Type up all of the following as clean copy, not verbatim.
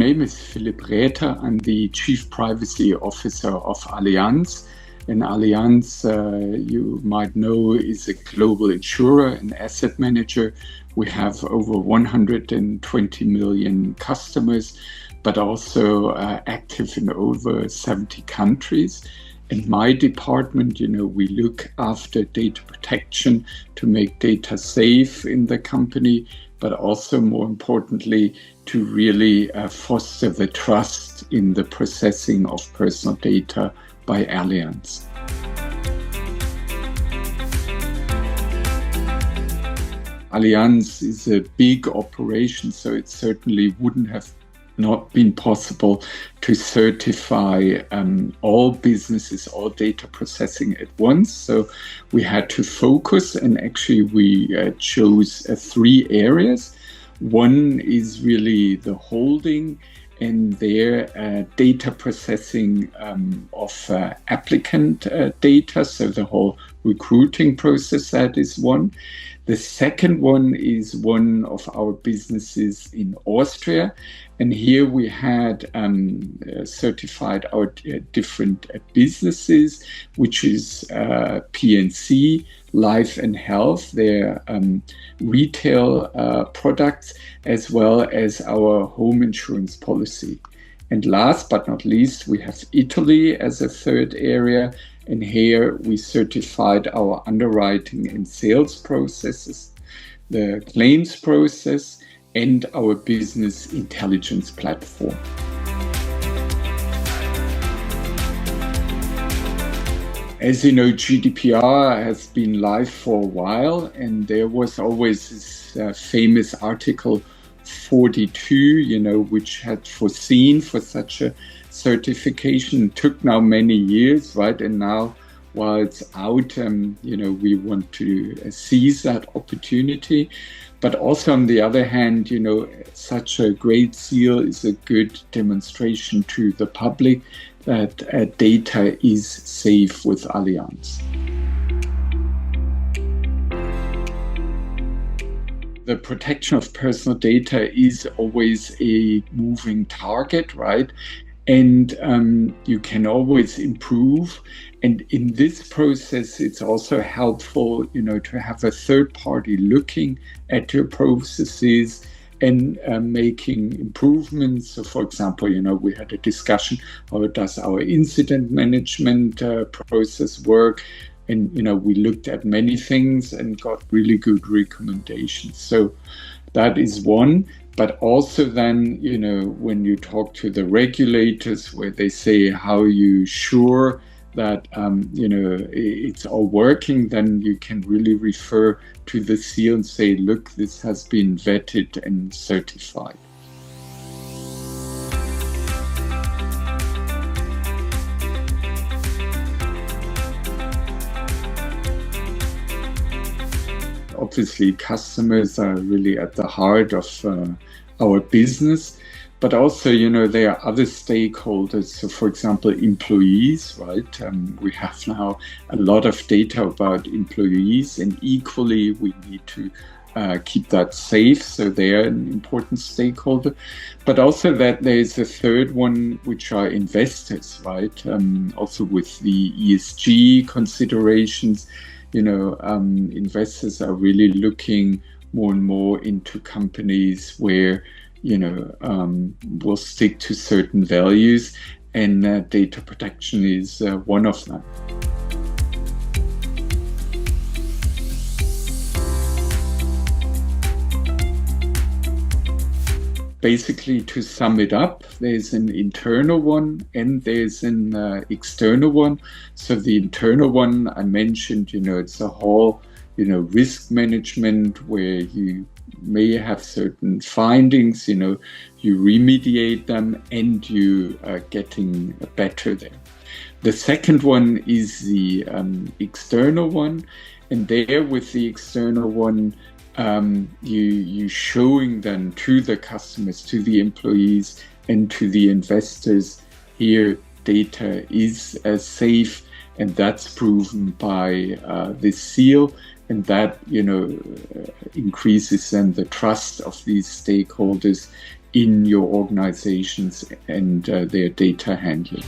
name is Philipp Raether. I'm the Chief Privacy Officer of Allianz. And Allianz, you might know, is a global insurer and asset manager. We have over 120 million customers, but also active in over 70 countries. In my department, we look after data protection to make data safe in the company, but also more importantly, to really foster the trust in the processing of personal data by Allianz. Allianz is a big operation, so it certainly wouldn't have not been possible to certify all businesses, all data processing at once. So we had to focus, and actually we chose 3 areas. One is really the holding and their data processing of applicant data, so the whole recruiting process, that is one. The second one is one of our businesses in Austria. And here we had certified our different businesses, which is P&C, Life and Health, their retail products, as well as our home insurance policy. And last but not least, we have Italy as a third area. And here we certified our underwriting and sales processes, the claims process, and our business intelligence platform. As you know, GDPR has been live for a while, and there was always this famous Article 42, which had foreseen for such a certification. It took now many years, right? And now, while it's out, we want to seize that opportunity. But also, on the other hand, such a great seal is a good demonstration to the public that data is safe with Allianz. The protection of personal data is always a moving target, right? And you can always improve. And in this process, it's also helpful, to have a third party looking at your processes and making improvements. So, for example, we had a discussion, how does our incident management process work? And, we looked at many things and got really good recommendations. So that is one. But also then, when you talk to the regulators, where they say, how are you sure that, it's all working, then you can really refer to the seal and say, look, this has been vetted and certified. Obviously, customers are really at the heart of our business, but also, there are other stakeholders. So, for example, employees, right? We have now a lot of data about employees, and equally, we need to keep that safe. So they're an important stakeholder. But also that there's a third one, which are investors, right? Also with the ESG considerations. Investors are really looking more and more into companies where, will stick to certain values, and data protection is one of them. Basically, to sum it up, there's an internal one and there's an external one. So the internal one I mentioned, it's a whole, risk management where you may have certain findings, you remediate them and you are getting better there. The second one is the external one, and there with the external one, you showing then to the customers, to the employees, and to the investors, here data is safe, and that's proven by this seal, and that increases then the trust of these stakeholders in your organizations and their data handling.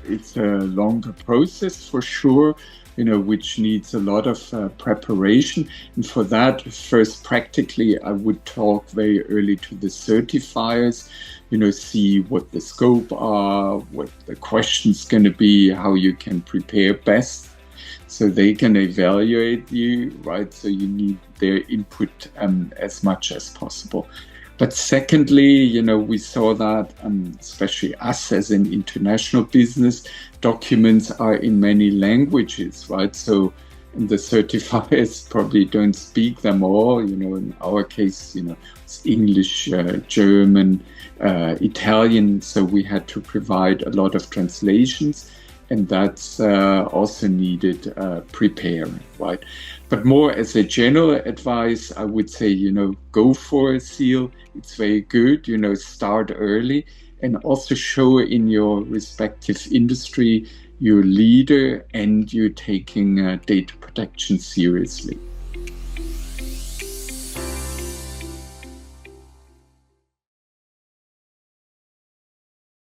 It's a longer process for sure, which needs a lot of preparation. And for that, first, practically, I would talk very early to the certifiers, see what the scope are, what the question's going to be, how you can prepare best so they can evaluate you, right? So you need their input as much as possible. But secondly, we saw that, especially us as an international business, documents are in many languages, right? So the certifiers probably don't speak them all. In our case, it's English, German, Italian. So we had to provide a lot of translations. And that's also needed preparing, right? But more as a general advice, I would say, go for a seal. It's very good, start early and also show in your respective industry you're a leader and you're taking data protection seriously.